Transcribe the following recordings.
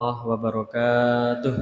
wabarakatuh.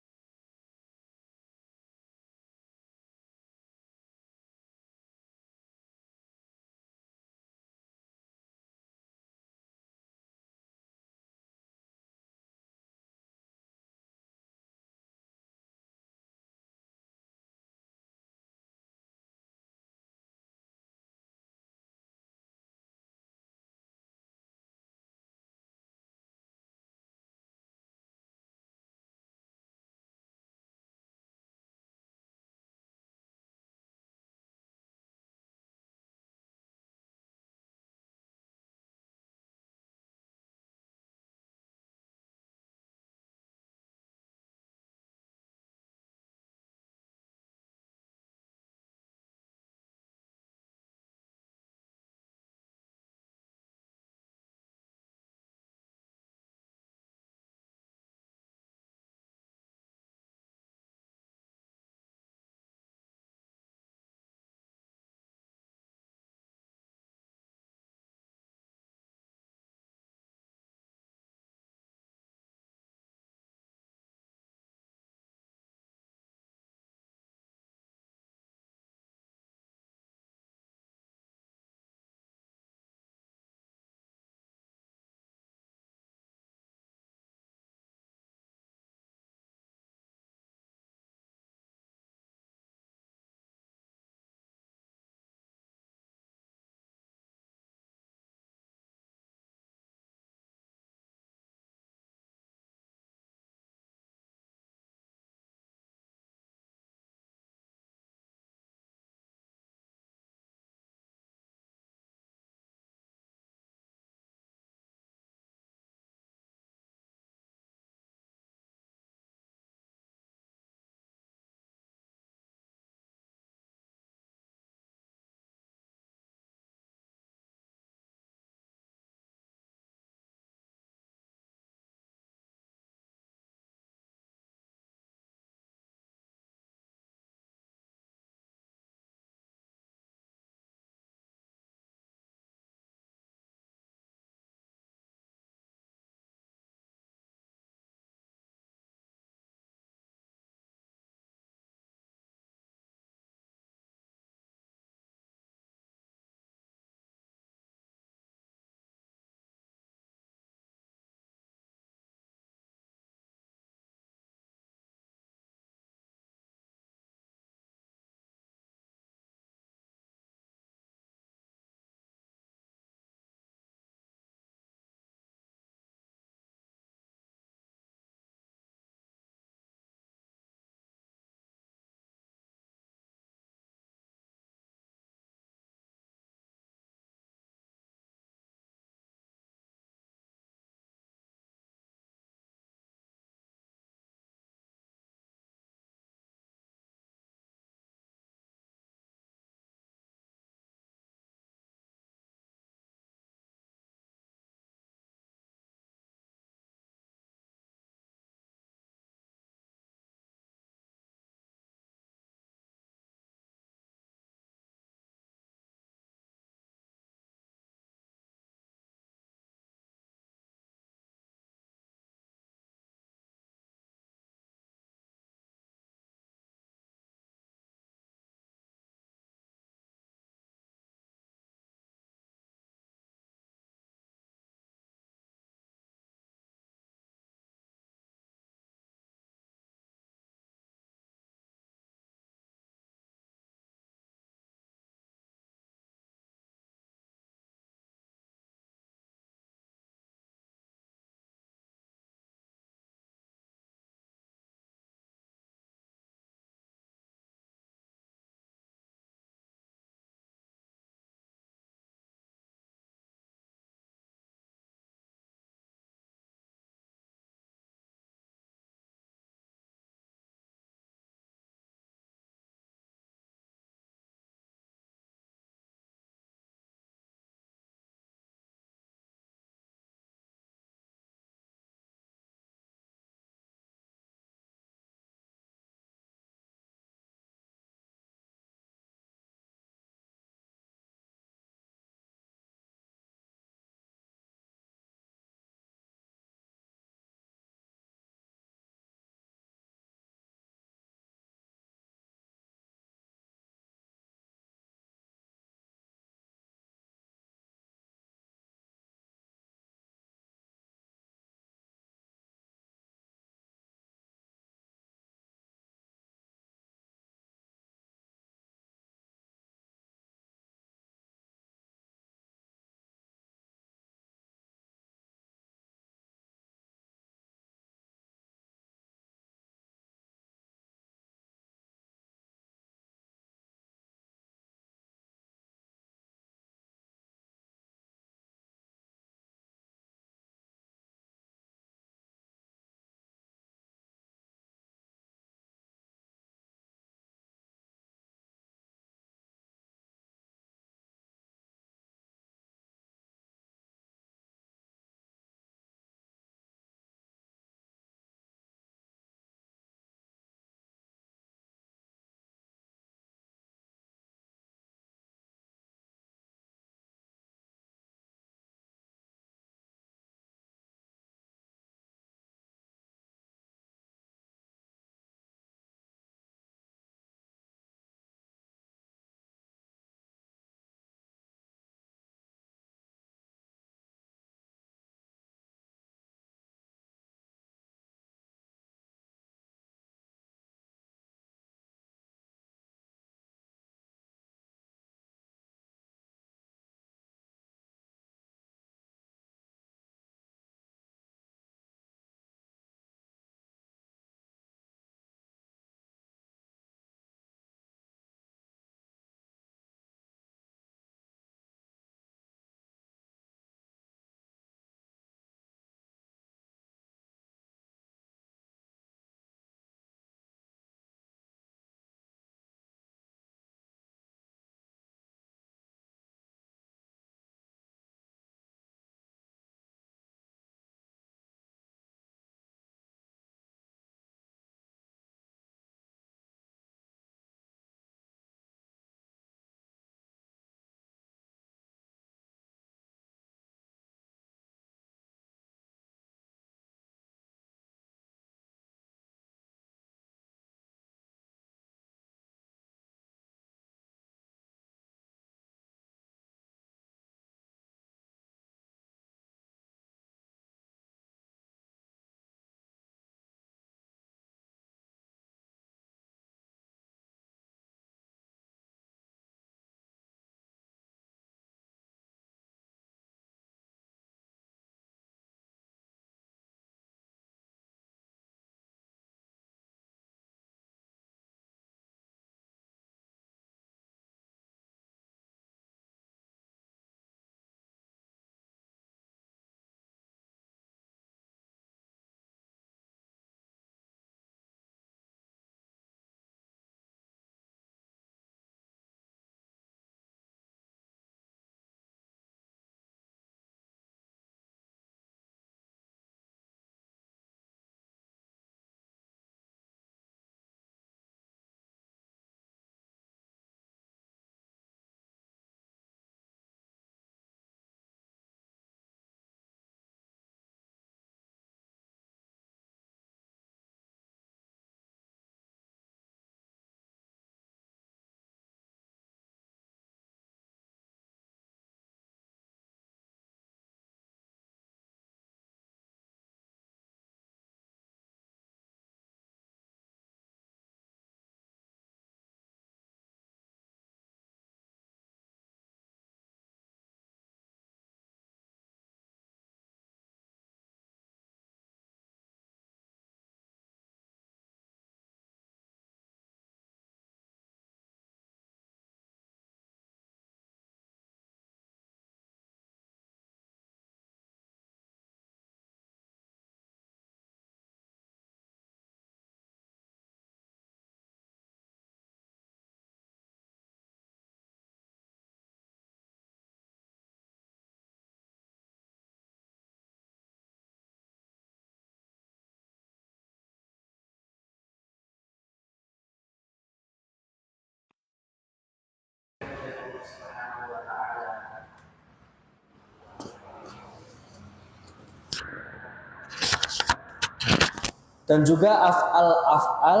dan juga af'al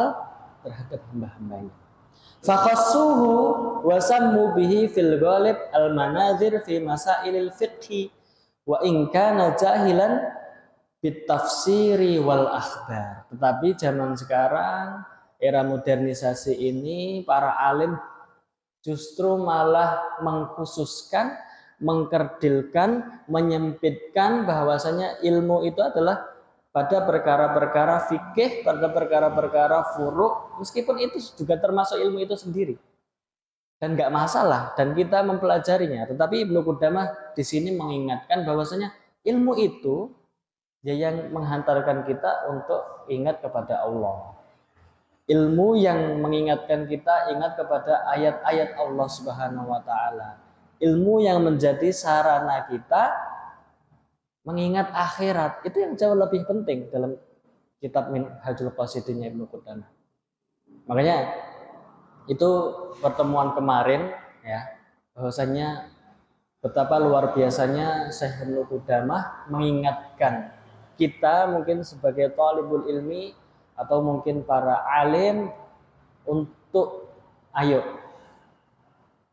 terhadap hamba-hambanya. Fakhassuhu wa sammu bihi fil ghalib al-manazir fi masailil fiqhi wa in kana jahilan bit tafsiri wal akhbar. Tetapi zaman sekarang, era modernisasi ini, para alim justru malah mengkhususkan, mengkerdilkan, menyempitkan bahwasanya ilmu itu adalah pada perkara-perkara fikih, pada perkara-perkara furu', meskipun itu juga termasuk ilmu itu sendiri. Dan nggak masalah, dan kita mempelajarinya. Tetapi Ibnu Qudamah di sini mengingatkan bahwasanya ilmu itu ya yang menghantarkan kita untuk ingat kepada Allah. Ilmu yang mengingatkan kita ingat kepada ayat-ayat Allah Subhanahu wa taala. Ilmu yang menjadi sarana kita mengingat akhirat, itu yang jauh lebih penting dalam kitab Minhajul Qasidin Ibnu Qudamah. Makanya itu pertemuan kemarin ya, bahwasanya betapa luar biasanya Syekh Ibnu Qudamah mengingatkan kita mungkin sebagai thalibul ilmi atau mungkin para alim untuk ayo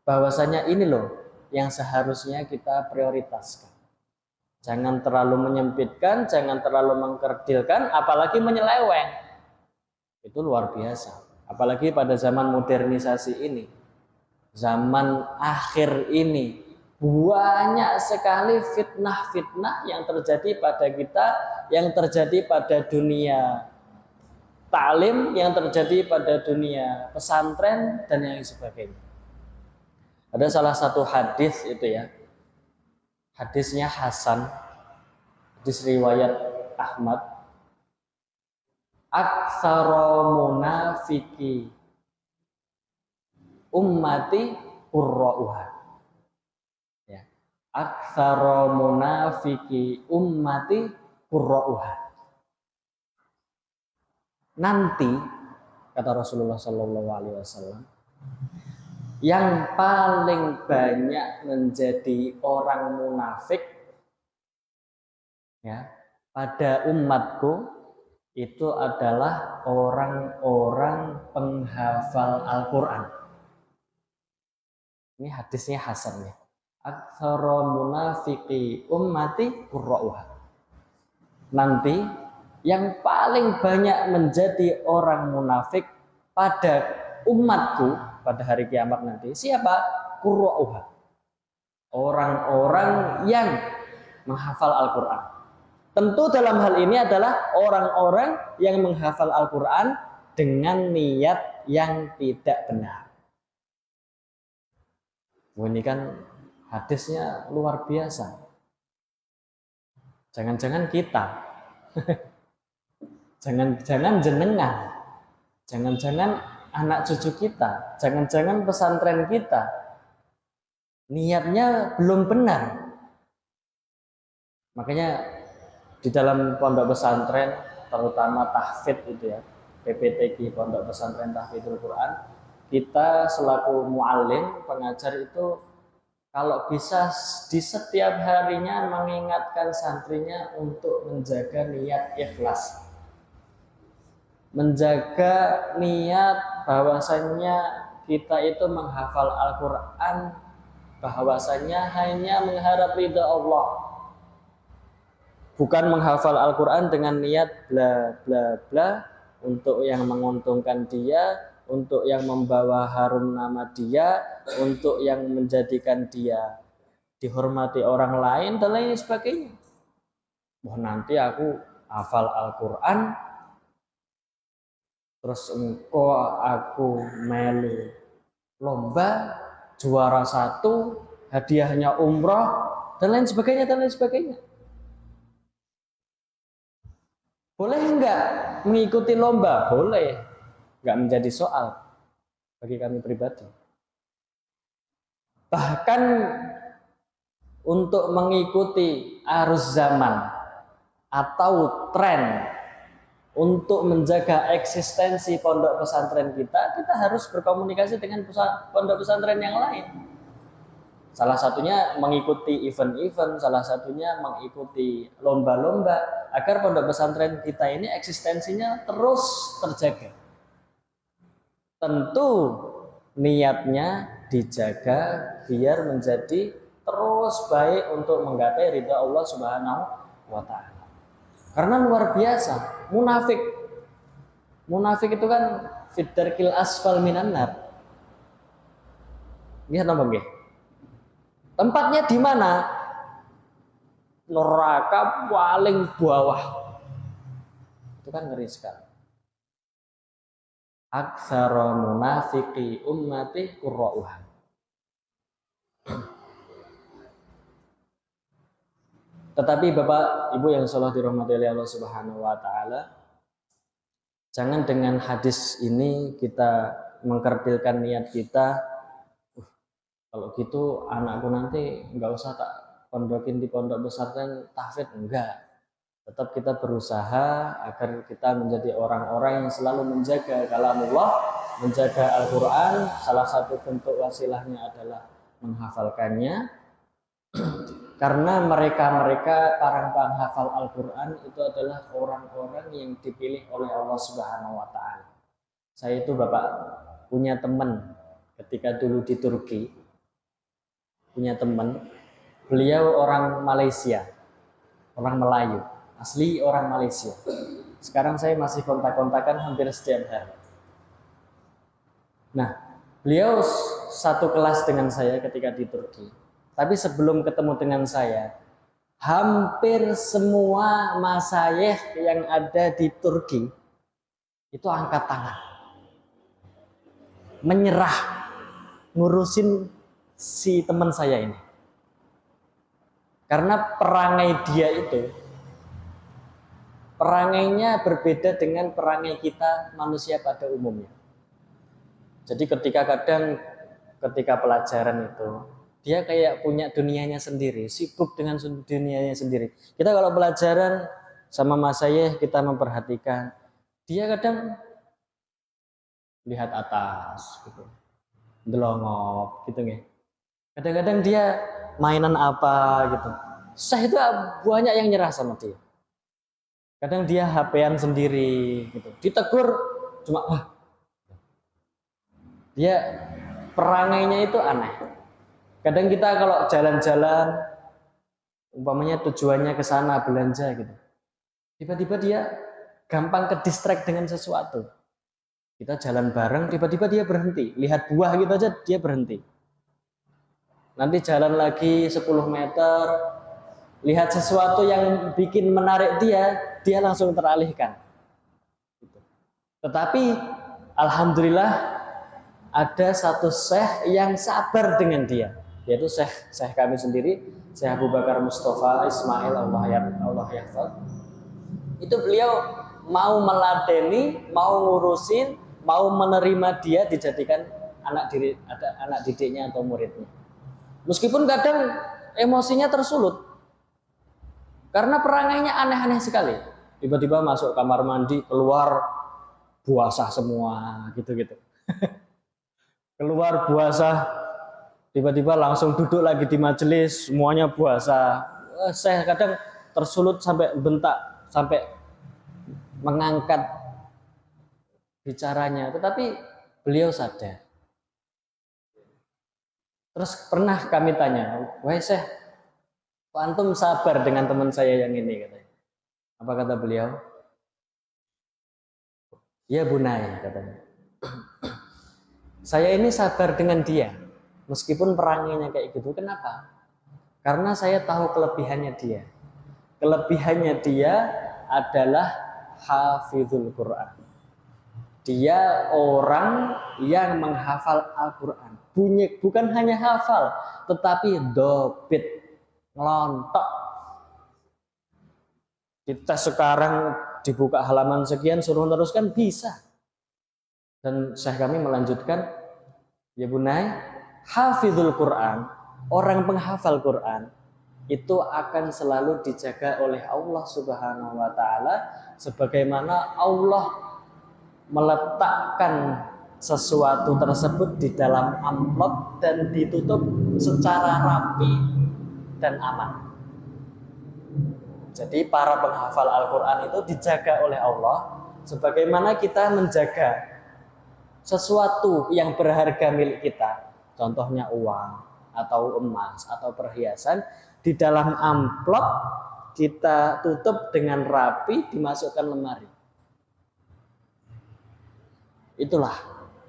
bahwasanya ini loh yang seharusnya kita prioritaskan. Jangan terlalu menyempitkan, jangan terlalu mengkerdilkan, apalagi menyeleweng. Itu luar biasa. Apalagi pada zaman modernisasi ini, zaman akhir ini, banyak sekali fitnah-fitnah yang terjadi pada kita, yang terjadi pada dunia taklim, yang terjadi pada dunia pesantren, dan yang sebagainya. Ada salah satu hadis itu ya, hadisnya Hasan, hadis riwayat Ahmad. Aktsara munafiki ummati qurra'uha. Ya. Aktsara munafiki ummati qurra'uha. Nanti kata Rasulullah sallallahu alaihi wasallam, yang paling banyak menjadi orang munafik ya pada umatku itu adalah orang-orang penghafal Al-Quran. Ini hadisnya Hasan ya. Aktsara munafiki ummati qurra'uha. Nanti yang paling banyak menjadi orang munafik pada umatku pada hari kiamat nanti, siapa? Qurra'uha. Orang-orang yang menghafal Al-Quran. Tentu dalam hal ini adalah orang-orang yang menghafal Al-Quran dengan niat yang tidak benar. Ini kan hadisnya luar biasa. Jangan-jangan kita, jangan-jangan jenengan, jangan-jangan anak cucu kita, jangan-jangan pesantren kita niatnya belum benar. Makanya di dalam pondok pesantren, terutama tahfidz itu ya, PPTQ, Pondok Pesantren Tahfidzul Quran, kita selaku muallim, pengajar itu kalau bisa di setiap harinya mengingatkan santrinya untuk menjaga niat ikhlas, menjaga niat bahwasanya kita itu menghafal Al-Quran, bahwasanya hanya mengharap ridha Allah, bukan menghafal Al-Quran dengan niat bla bla bla untuk yang menguntungkan dia, untuk yang membawa harum nama dia, untuk yang menjadikan dia dihormati orang lain dan lain sebagainya. Nanti aku hafal Al-Quran, terus aku melu lomba, juara 1, hadiahnya umroh dan lain sebagainya dan lain sebagainya. Boleh enggak mengikuti lomba? Boleh, enggak menjadi soal bagi kami pribadi. Bahkan untuk mengikuti arus zaman atau tren untuk menjaga eksistensi pondok pesantren kita harus berkomunikasi dengan pondok pesantren yang lain. Salah satunya mengikuti event-event, salah satunya mengikuti lomba-lomba, agar pondok pesantren kita ini eksistensinya terus terjaga. Tentu niatnya dijaga biar menjadi terus baik untuk menggapai ridha Allah Subhanahu wa taala. Karena luar biasa, munafik itu kan fiddarkil asfal minan nar. Lihat apa nggih? Tempatnya di mana? Neraka paling bawah. Itu kan ngeri sekali. Aktsara munafiqi ummati qurra'uha. Tetapi Bapak Ibu yang insyaallah dirahmati oleh Allah Subhanahu wa taala, jangan dengan hadis ini kita mengkerdilkan niat kita. Kalau gitu anakku nanti nggak usah tak pondokin di pondok pesantren tahfidz, enggak. Tetap kita berusaha agar kita menjadi orang-orang yang selalu menjaga kalamullah, menjaga Al-Quran. Salah satu bentuk wasilahnya adalah menghafalkannya. Karena mereka para penghafal Al-Quran itu adalah orang-orang yang dipilih oleh Allah Subhanahu wa taala. Saya itu Bapak punya teman ketika dulu di Turki. Punya teman, beliau orang Malaysia, orang Melayu, asli orang Malaysia. Sekarang saya masih kontak-kontakan hampir setiap hari. Nah, beliau satu kelas dengan saya ketika di Turki. Tapi sebelum ketemu dengan saya, hampir semua masyayikh yang ada di Turki itu angkat tangan, menyerah ngurusin si teman saya ini. Karena perangai dia itu, perangainya berbeda dengan perangai kita manusia pada umumnya. Jadi ketika pelajaran itu, dia kayak punya dunianya sendiri, sibuk dengan dunianya sendiri. Kita kalau pelajaran sama Mas Syekh, kita memperhatikan, dia kadang lihat atas gitu, delongok gitu nggih. Kadang-kadang dia mainan apa gitu. Syekh itu banyak yang nyerah sama dia. Kadang dia HP-an sendiri gitu. Ditegur cuma dia perangainya itu aneh. Kadang kita kalau jalan-jalan, umpamanya tujuannya ke sana belanja gitu, tiba-tiba dia gampang ke distract dengan sesuatu. Kita jalan bareng, tiba-tiba dia berhenti, lihat buah gitu aja dia berhenti. Nanti jalan lagi 10 meter, lihat sesuatu yang bikin menarik dia langsung teralihkan. Tetapi alhamdulillah ada satu syekh yang sabar dengan dia, yaitu syekh kami sendiri, Syekh Abu Bakar Mustafa Ismail Allah yahfadz. Itu beliau mau meladeni, mau ngurusin, mau menerima dia dijadikan anak didiknya atau muridnya. Meskipun kadang emosinya tersulut, karena perangainya aneh-aneh sekali. Tiba-tiba masuk kamar mandi, keluar puasa semua, gitu-gitu. Keluar puasa, tiba-tiba langsung duduk lagi di majelis, semuanya puasa. Saya kadang tersulut sampai bentak, sampai mengangkat bicaranya. Tetapi beliau sadar. Terus pernah kami tanya, wahai Syekh, kok antum sabar dengan teman saya yang ini, katanya. Apa kata beliau? Ya bunai, katanya. Saya ini sabar dengan dia, meskipun perangainya kayak gitu. Kenapa? Karena saya tahu kelebihannya dia. Kelebihannya dia adalah hafizul Quran. Dia orang yang menghafal Al-Quran. Bukan hanya hafal, tetapi dobit, ngelontok. Kita sekarang dibuka halaman sekian, suruh teruskan, bisa. Dan Syekh kami melanjutkan, ya bunai, hafizul Quran, orang penghafal Quran, itu akan selalu dijaga oleh Allah Subhanahu wa taala, sebagaimana Allah meletakkan sesuatu tersebut di dalam amplop dan ditutup secara rapi dan aman. Jadi para penghafal Al-Quran itu dijaga oleh Allah sebagaimana kita menjaga sesuatu yang berharga milik kita. Contohnya uang atau emas atau perhiasan di dalam amplop kita tutup dengan rapi, dimasukkan lemari. Itulah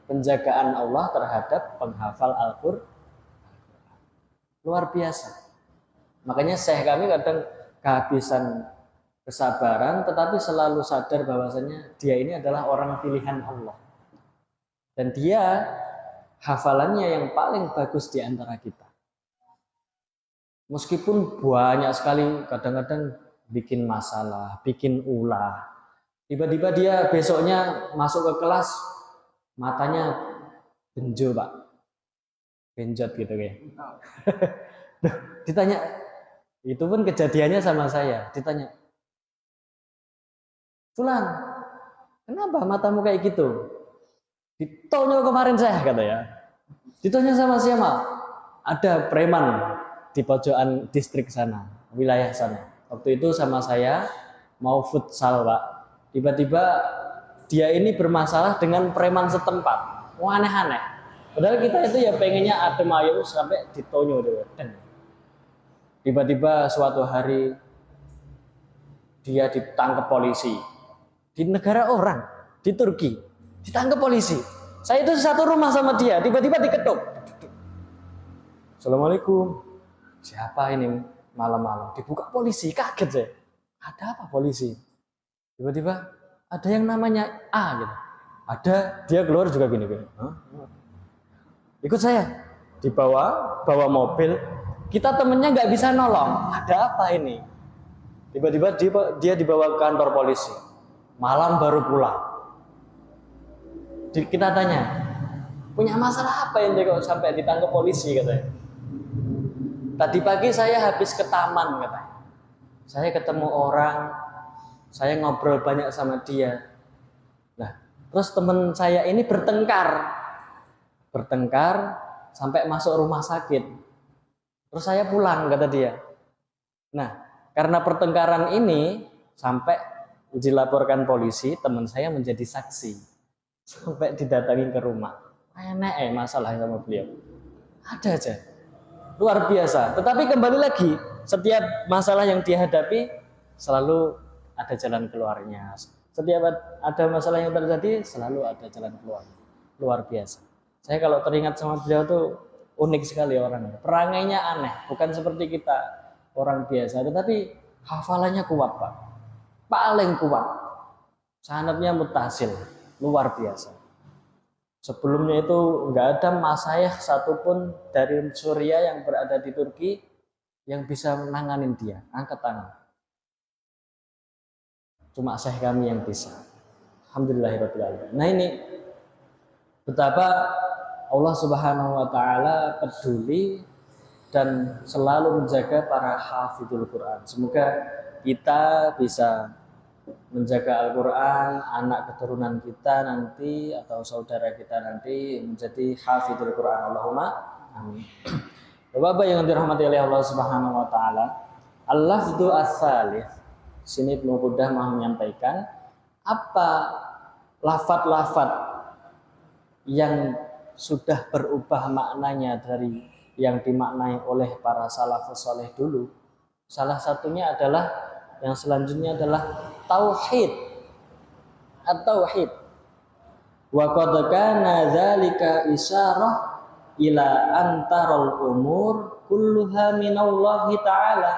penjagaan Allah terhadap penghafal Al-Quran. Luar biasa. Makanya syekh kami kadang kehabisan kesabaran, tetapi selalu sadar bahwasanya dia ini adalah orang pilihan Allah. Dan dia hafalannya yang paling bagus di antara kita. Meskipun banyak sekali kadang-kadang bikin masalah, bikin ulah. Tiba-tiba dia besoknya masuk ke kelas, matanya benjol Pak. Benjot gitu ya. Ditanya, itu pun kejadiannya sama saya. Ditanya, Fulan, kenapa matamu kayak gitu? Ditonyo kemarin saya kata ya. Ditanya sama siapa? Ada preman di pojokan distrik sana, wilayah sana. Waktu itu sama saya mau futsal Pak. Tiba-tiba dia ini bermasalah dengan preman setempat. Wah aneh-aneh. Padahal kita itu ya pengennya adem ayem sampai ditonyo deh. Tiba-tiba suatu hari dia ditangkap polisi di negara orang, di Turki, ditangkap polisi. Saya itu satu rumah sama dia, tiba-tiba diketuk. Assalamualaikum. Siapa ini malam-malam? Dibuka polisi, kaget saya. Ada apa polisi? Tiba-tiba ada yang namanya A gitu. Ada, dia keluar juga gini-gini. Ikut saya, bawa mobil. Kita temennya nggak bisa nolong. Ada apa ini? Tiba-tiba dia dibawa ke kantor polisi. Malam baru pulang. Kita tanya, punya masalah apa ini kok sampai ditangkap polisi katanya? Tadi pagi saya habis ke taman katanya. Saya ketemu orang, saya ngobrol banyak sama dia. Nah, terus teman saya ini bertengkar sampai masuk rumah sakit. Terus saya pulang kata dia. Nah, karena pertengkaran ini sampai dilaporkan polisi, teman saya menjadi saksi sampai didatangi ke rumah. Enak masalah sama beliau. Ada aja. Luar biasa. Tetapi kembali lagi, setiap masalah yang dihadapi selalu ada jalan keluarnya. Setiap ada masalah yang terjadi selalu ada jalan keluar. Luar biasa. Saya kalau teringat sama beliau tuh unik sekali orangnya. Perangainya aneh, bukan seperti kita orang biasa, tetapi hafalannya kuat Pak. Paling kuat. Sanadnya mutasil, luar biasa. Sebelumnya itu nggak ada masyayikh satupun dari Suriah yang berada di Turki yang bisa menanganin dia. Angkat tangan. Cuma syekh kami yang bisa. Alhamdulillahirabbil alamin. Nah ini betapa Allah Subhanahu wa taala peduli dan selalu menjaga para hafidhul Quran. Semoga kita bisa menjaga Al-Quran, anak keturunan kita nanti atau saudara kita nanti menjadi hafidhul Quran. Allahumma amin. Bapak yang dirahmati oleh Allah Subhanahu wa taala, al-lafdhu as-salih. Sini Ibnu Qudah mau menyampaikan apa lafaz-lafaz yang sudah berubah maknanya dari yang dimaknai oleh para salafus saleh dulu. Salah satunya adalah yang selanjutnya adalah tauhid. At-tauhid. Wa qad kana dzalika isyarah ila antarul umur kulluha minallahi ta'ala.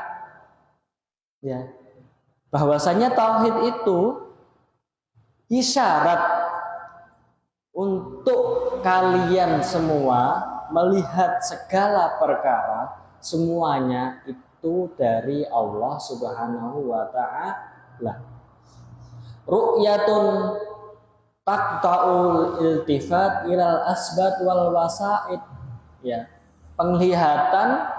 Ya. Bahwasanya tauhid itu isyarat untuk kalian semua melihat segala perkara semuanya itu dari Allah Subhanahu wa taala. Ru'yatun taqta'ul iltifat ilal asbat wal wasaid. Ya, penglihatan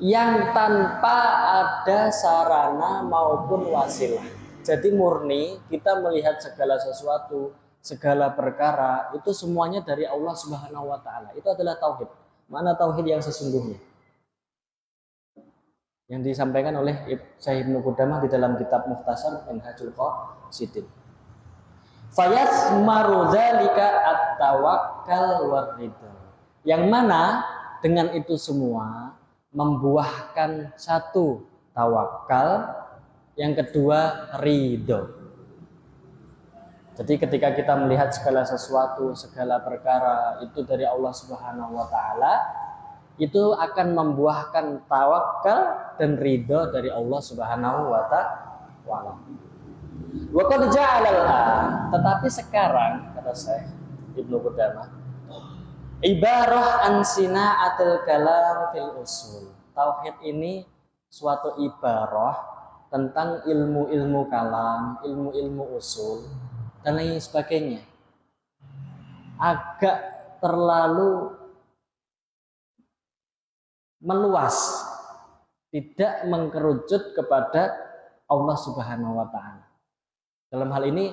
yang tanpa ada sarana maupun wasilah. Jadi murni kita melihat segala sesuatu, segala perkara itu semuanya dari Allah Subhanahu wa taala. Itu adalah tauhid. Mana tauhid yang sesungguhnya? yang disampaikan oleh Syekh Ibnu Qudamah di dalam kitab Mukhtasar Minhajul Qasidin. Fayasmaru dzalika at-tawakkal waridha. Yang mana dengan itu semua membuahkan satu tawakal, yang kedua ridho. Jadi ketika kita melihat segala sesuatu, segala perkara itu dari Allah Subhanahu wa taala, itu akan membuahkan tawakal dan ridho dari Allah Subhanahu wa taala. Wa qad ja'alal, tetapi sekarang kata Syekh Ibnu Qudamah, ibarah an sina'atil kalam fil usul. Tauhid ini suatu ibarah tentang ilmu-ilmu kalam, ilmu-ilmu usul dan lain sebagainya. Agak terlalu meluas, tidak mengkerucut kepada Allah Subhanahu wa taala. Dalam hal ini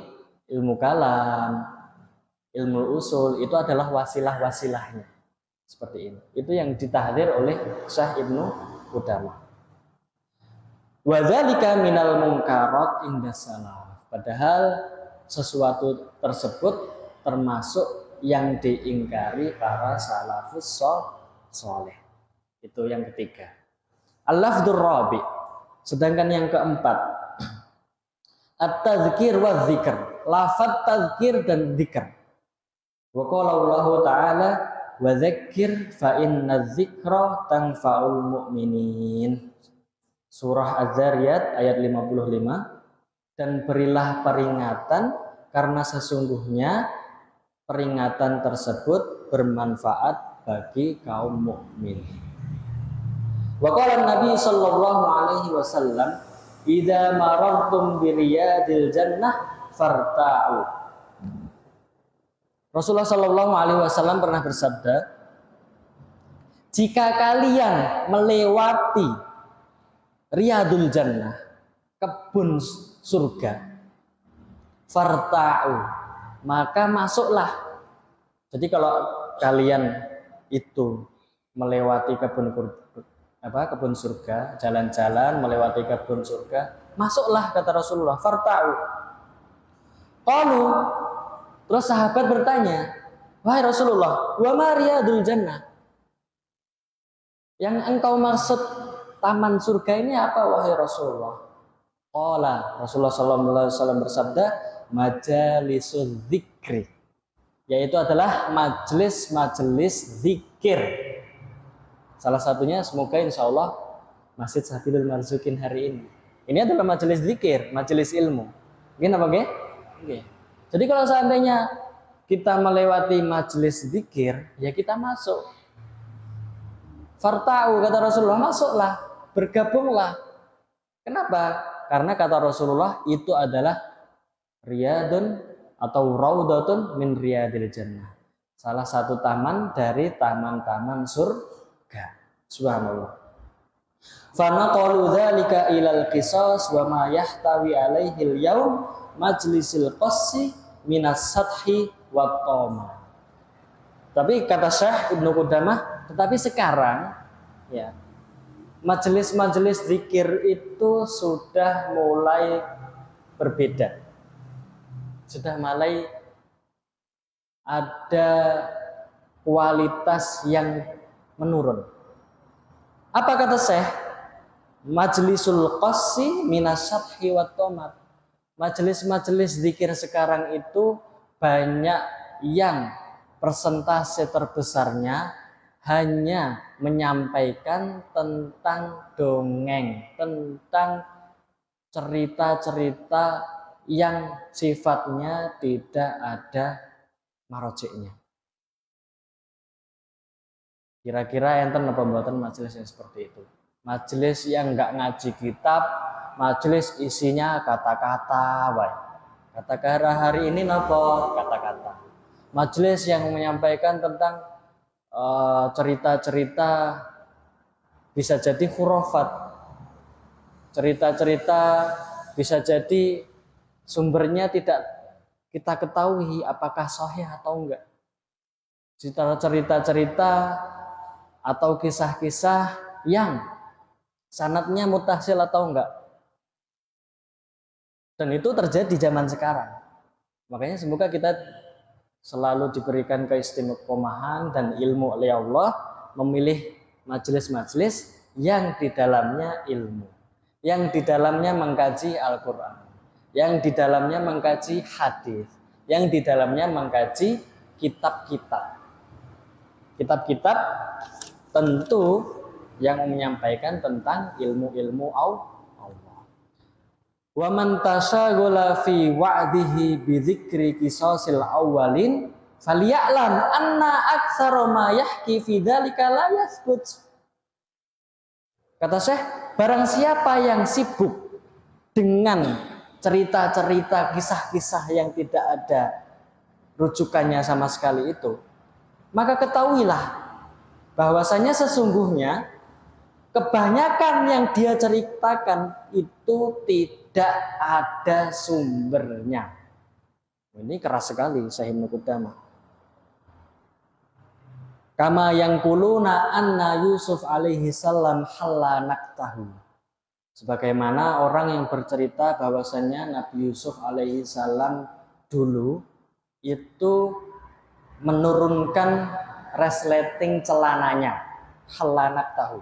ilmu kalam, ilmu usul itu adalah wasilah-wasilahnya. Seperti ini. Itu yang ditahdir oleh Syekh Ibnu Qudamah. Wa dzalika minal munkarat inda salaf. Padahal sesuatu tersebut termasuk yang diingkari para salafus saleh. Itu yang ketiga. Al-lafdzur rabi. Sedangkan yang keempat, at-tadzkir wa dzikr. Lafaz tadzkir dan dzikr. Wa qala Allah Ta'ala wa dzakir fa inna dzikra tanfa'ul mu'minin. Surah Az-Zariyat ayat 55. Dan berilah peringatan karena sesungguhnya peringatan tersebut bermanfaat bagi kaum mukmin. Wa qala Nabi sallallahu alaihi wasallam, "Idza marartum bi riyadil jannah farta'u." Rasulullah sallallahu alaihi wasallam pernah bersabda, "Jika kalian melewati riyadul jannah, kebun surga, farta'u, maka masuklah." Jadi kalau kalian itu melewati kebun surga, jalan-jalan melewati kebun surga, masuklah kata Rasulullah, farta'u. Qalu, terus sahabat bertanya, wahai Rasulullah, wa ma riyadul jannah? Yang engkau maksud taman surga ini apa wahai Rasulullah? Qala, Rasulullah sallallahu alaihi wasallam bersabda, majalisul dzikri, yaitu adalah majelis-majelis zikir. Salah satunya semoga insya Allah Masjid Sabilul Marzukin hari ini. Ini adalah majelis zikir, majelis ilmu. Mungkin apa nggih? Nggih. Jadi kalau seandainya kita melewati majelis zikir, ya kita masuk. Farta'u kata Rasulullah, masuklah, bergabunglah. Kenapa? Karena kata Rasulullah itu adalah riyadun atau raudatun min riyadil jannah. Salah satu taman dari taman-taman surga. Subhanallah. Fanaqalu dzalika ilal qisas wa ma yahtawi alaihi al-yaum majlisil qassi minas sathi wat tama. Tapi kata Syekh Ibnu Qudamah, tetapi sekarang ya majelis-majelis zikir itu sudah mulai berbeda. Sudah mulai ada kualitas yang menurun. Apa kata Syekh? Majlisul qassi minasyadhi wat tomat. Majelis-majelis zikir sekarang itu banyak yang persentase terbesarnya hanya menyampaikan tentang dongeng, tentang cerita-cerita yang sifatnya tidak ada marojeknya. Kira-kira enten pembuatan majelis yang seperti itu. Majelis yang enggak ngaji kitab, majelis isinya kata-kata, baik. Kata-kata hari ini napa? Kata-kata. Majelis yang menyampaikan tentang cerita-cerita bisa jadi khurafat. Cerita-cerita bisa jadi sumbernya tidak kita ketahui apakah sahih atau enggak. Cerita-cerita atau kisah-kisah yang sanadnya mutasil atau enggak. Dan itu terjadi di zaman sekarang. Makanya semoga kita selalu diberikan keistimewahan dan ilmu oleh Allah, memilih majelis-majelis yang di dalamnya ilmu, yang di dalamnya mengkaji Al-Quran, yang di dalamnya mengkaji hadis, yang di dalamnya mengkaji kitab-kitab. Kitab-kitab tentu yang menyampaikan tentang ilmu-ilmu Allah. Wa man tasyaghala fi wa'dihi bi dzikri qisasil awwalin falyalam anna aktsara ma yahki fi dzalika la yathbut. Kata Syekh, barang siapa yang sibuk dengan cerita-cerita, kisah-kisah yang tidak ada rujukannya sama sekali itu, maka ketahuilah bahwasanya sesungguhnya kebanyakan yang dia ceritakan itu tidak ada sumbernya. Ini keras sekali Syekh Ibnu Qudamah. Kama yang kuluna anna Yusuf alaihi salam halla naktahu. Sebagaimana orang yang bercerita bahwasanya Nabi Yusuf alaihi salam dulu itu menurunkan resleting celananya, halla naktahu.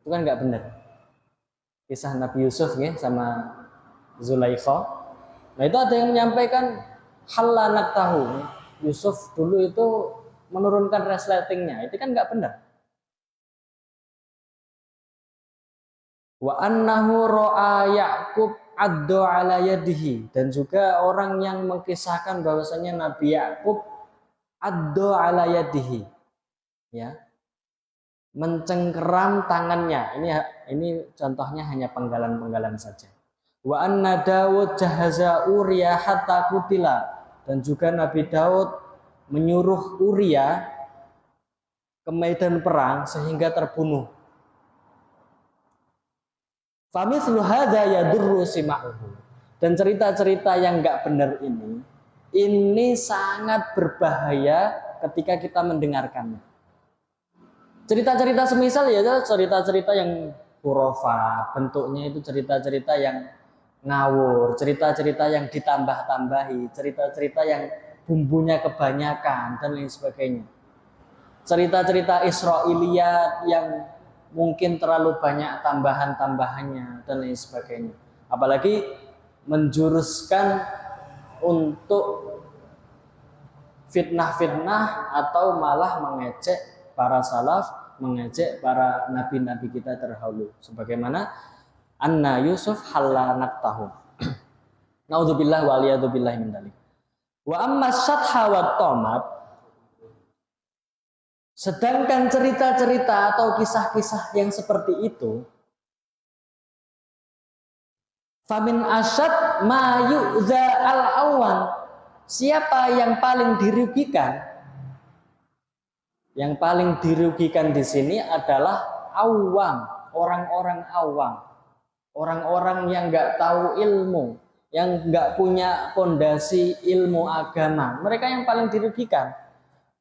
Itu kan nggak benar. Kisah Nabi Yusuf ya sama Zulaikha. Nah itu ada yang menyampaikan halla naktahu. Yusuf dulu itu menurunkan resletingnya. Itu kan nggak benar. Wa annahu ra'a Ya'qub addu ala yadihi, dan juga orang yang mengkisahkan bahwasanya Nabi Ya'qub addu ala yadihi, ya, mencengkeram tangannya. Ini contohnya hanya penggalan-penggalan saja. Wa anna Daud jahaza Uria hatta kutila, dan juga Nabi Daud menyuruh Uria ke medan perang sehingga terbunuh. Famithlu hadza yadurru sima'uhu. Dan cerita-cerita yang enggak benar ini sangat berbahaya ketika kita mendengarkannya. Cerita-cerita semisal ya cerita-cerita yang khurafat, bentuknya itu cerita-cerita yang ngawur, cerita-cerita yang ditambah-tambahi, cerita-cerita yang bumbunya kebanyakan dan lain sebagainya. Cerita-cerita Israiliyat yang mungkin terlalu banyak tambahan-tambahannya dan lain sebagainya. Apalagi menjuruskan untuk fitnah-fitnah atau malah mengejek para salaf, mengejek para nabi-nabi kita terdahulu. Sebagaimana anna Yusuf halla naktahu. Naudzubillah wa liyadzubillah min dzalik. Wa amma syatha wa tamat, sedangkan cerita-cerita atau kisah-kisah yang seperti itu, famin asyad ma yu'za al-awan, siapa yang paling dirugikan? Yang paling dirugikan di sini adalah awam, orang-orang awam, orang-orang yang nggak tahu ilmu, yang nggak punya fondasi ilmu agama. Mereka yang paling dirugikan.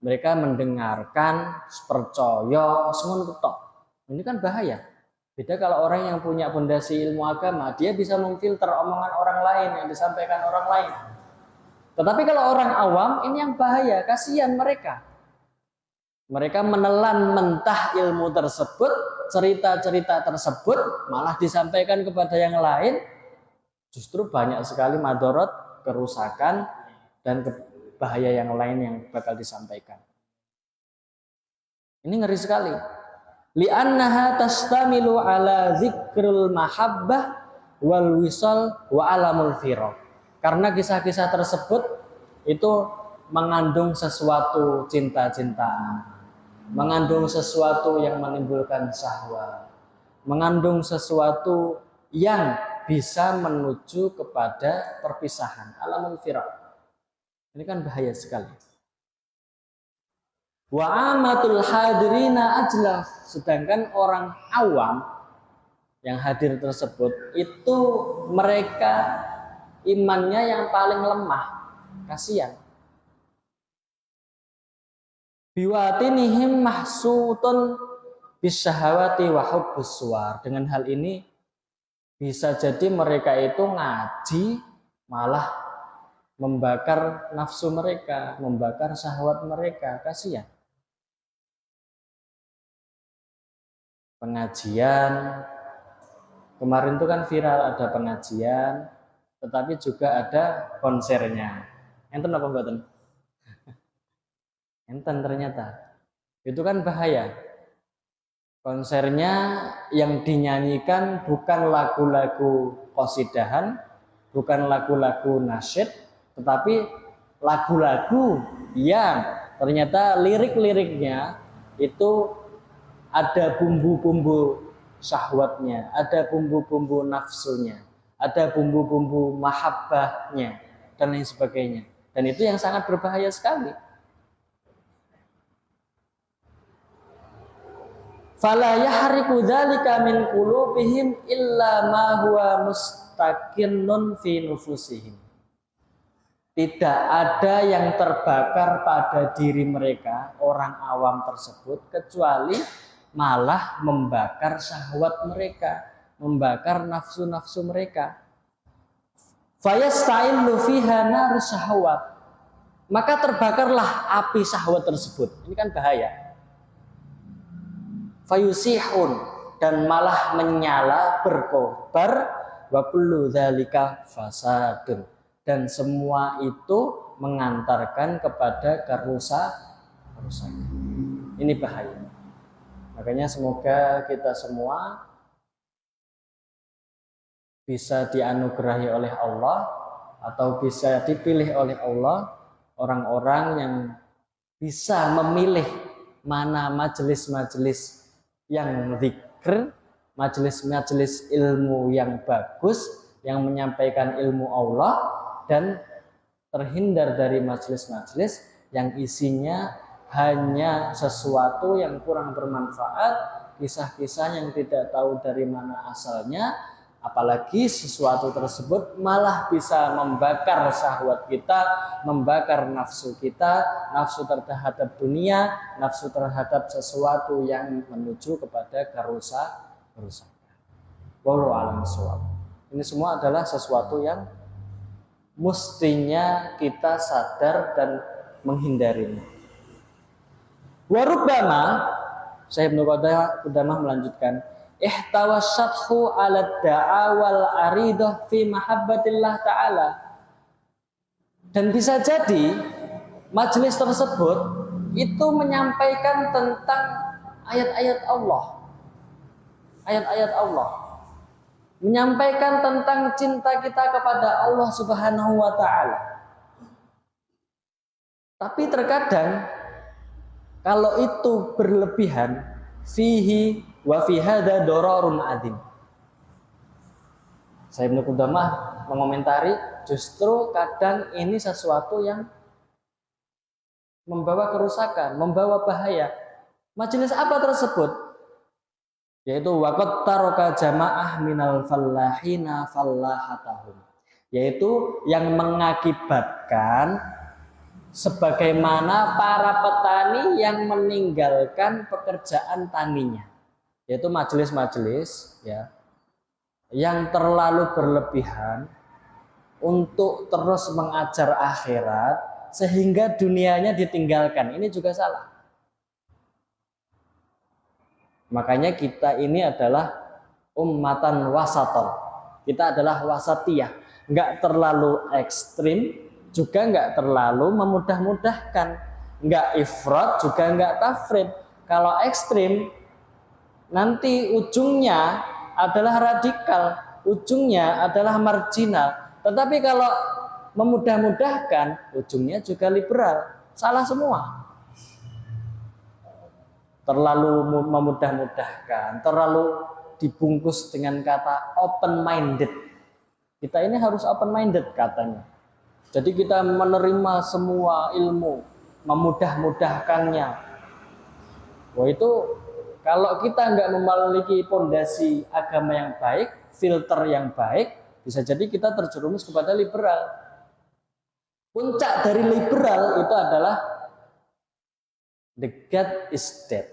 Mereka mendengarkan, percaya, semuanya ketok. Ini kan bahaya. Beda kalau orang yang punya fondasi ilmu agama, dia bisa memfilter omongan orang lain yang disampaikan orang lain. Tetapi kalau orang awam, ini yang bahaya, kasihan mereka. Mereka menelan mentah ilmu tersebut, cerita-cerita tersebut, malah disampaikan kepada yang lain. Justru banyak sekali madorot, kerusakan, dan bahaya yang lain yang bakal disampaikan. Ini ngeri sekali. Li'annaha tastamilu ala zikrul mahabbah wal wisal wa alamul firaq. Karena kisah-kisah tersebut itu mengandung sesuatu cinta-cintaan, mengandung sesuatu yang menimbulkan syahwat, mengandung sesuatu yang bisa menuju kepada perpisahan, alamul firaq. Ini kan bahaya sekali. Wa amatul hadirina ajlaf, sedangkan orang awam yang hadir tersebut itu mereka imannya yang paling lemah, kasihan. Biwatinihim mahsutun bisyahawati wa hubbus suwar. Dengan hal ini bisa jadi mereka itu ngaji malah membakar nafsu mereka, membakar syahwat mereka. Kasihan. Pengajian kemarin itu kan viral, ada pengajian, tetapi juga ada konsernya. Enten apa mboten? Enten ternyata. Itu kan bahaya. Konsernya yang dinyanyikan bukan lagu-lagu qasidahan, bukan lagu-lagu nasyid, tetapi lagu-lagu yang ternyata lirik-liriknya itu ada bumbu-bumbu syahwatnya, ada bumbu-bumbu nafsunya, ada bumbu-bumbu mahabbahnya, dan lain sebagainya. Dan itu yang sangat berbahaya sekali. Fala yahriku dzalika min qulubihim illa ma huwa mustaqinnun fi nufusihim. Tidak ada yang terbakar pada diri mereka, orang awam tersebut, kecuali malah membakar syahwat mereka, membakar nafsu-nafsu mereka. Fayasta'illu fiha nar syahwat. Maka terbakarlah api syahwat tersebut. Ini kan bahaya. Fayusihun, dan malah menyala berkobar, wa kullu dzalika fasadun, dan semua itu mengantarkan kepada kerusakan. Ini bahaya. Makanya semoga kita semua bisa dianugerahi oleh Allah atau bisa dipilih oleh Allah orang-orang yang bisa memilih mana majelis-majelis yang zikr, majelis-majelis ilmu yang bagus, yang menyampaikan ilmu Allah, dan terhindar dari majelis-majelis yang isinya hanya sesuatu yang kurang bermanfaat, kisah-kisah yang tidak tahu dari mana asalnya, apalagi sesuatu tersebut malah bisa membakar syahwat kita, membakar nafsu kita, nafsu terhadap dunia, nafsu terhadap sesuatu yang menuju kepada kerusakan. Wallahu a'lam bishawab. Ini semua adalah sesuatu yang mestinya kita sadar dan menghindarinya. Warubbama, Syekh Ibnu Qudamah melanjutkan, ihtawasyathu ala da'awal aridah fi mahabbatillah ta'ala. Dan bisa jadi majelis tersebut itu menyampaikan tentang ayat-ayat Allah. Ayat-ayat Allah. Menyampaikan tentang cinta kita kepada Allah Subhanahu wa ta'ala. Tapi terkadang kalau itu berlebihan, fihi wa fi hadza dararun adzim. Syekh Ibnu Qudamah mengomentari, justru kadang ini sesuatu yang membawa kerusakan, membawa bahaya. Majelis apa tersebut? Yaitu waqad taraka jamaah minal fallahina fallahatahum. Yaitu yang mengakibatkan sebagaimana para petani yang meninggalkan pekerjaan taninya, yaitu majelis-majelis ya yang terlalu berlebihan untuk terus mengajar akhirat sehingga dunianya ditinggalkan. Ini juga salah. Makanya kita ini adalah ummatan wasaton. Kita adalah wasatiyah, nggak terlalu ekstrim, juga nggak terlalu memudah-mudahkan, nggak ifrat juga nggak tafrid. Kalau ekstrim nanti ujungnya adalah radikal, ujungnya adalah marginal. Tetapi kalau memudah-mudahkan, ujungnya juga liberal. Salah semua. Terlalu memudah-mudahkan, terlalu dibungkus dengan kata open-minded. Kita ini harus open-minded katanya. Jadi kita menerima semua ilmu, memudah-mudahkannya. Wah, itu kalau kita nggak memiliki pondasi agama yang baik, filter yang baik, bisa jadi kita terjerumus kepada liberal. Puncak dari liberal itu adalah the God is dead.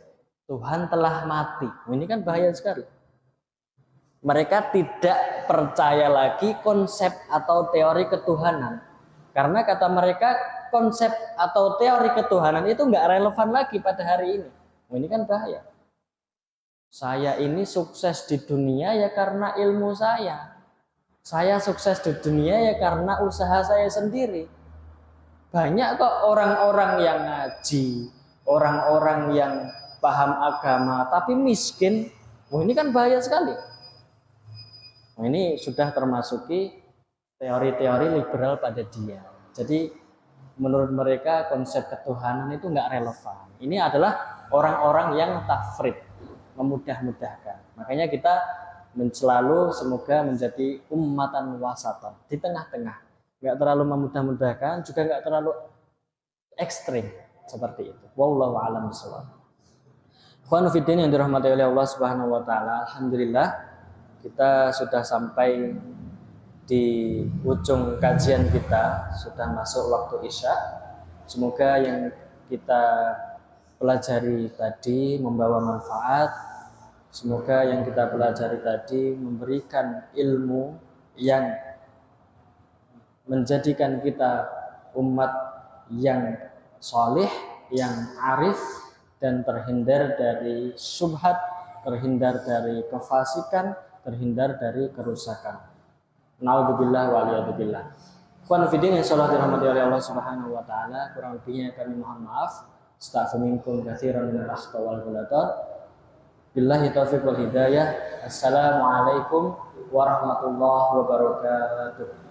Tuhan telah mati. Ini kan bahaya sekali. Mereka tidak percaya lagi konsep atau teori ketuhanan. Karena kata mereka konsep atau teori ketuhanan itu nggak relevan lagi pada hari ini. Ini kan bahaya. Saya ini sukses di dunia ya karena ilmu saya. Saya sukses di dunia ya karena usaha saya sendiri. Banyak kok orang-orang yang ngaji, orang-orang yang paham agama, tapi miskin. Ini kan bahaya sekali. Ini sudah termasuki teori-teori liberal pada dia. Jadi menurut mereka konsep ketuhanan itu nggak relevan. Ini adalah orang-orang yang tafrid, memudah-mudahkan. Makanya kita selalu semoga menjadi ummatan wasatan, di tengah-tengah, nggak terlalu memudah-mudahkan, juga nggak terlalu ekstrim seperti itu. Wallahu a'lam bishawab. Ikhwan fillah yang dirahmati oleh Allah Subhanahu wa taala, alhamdulillah kita sudah sampai di ujung kajian kita, sudah masuk waktu Isya. Semoga yang kita pelajari tadi membawa manfaat. Semoga yang kita pelajari tadi memberikan ilmu yang menjadikan kita umat yang soleh, yang arif, dan terhindar dari syubhat, terhindar dari kefasikan, terhindar dari kerusakan. Naudzubillah wa liyadzubillah. Ikhwan fillah yang salat dirahmati oleh Allah Subhanahu wa taala, kurang lebihnya kami mohon maaf. Astaghfirullahaladzim katsiran minal akhta wal ghalata. Billahi taufiq wal hidayah. Assalamualaikum warahmatullahi wabarakatuh.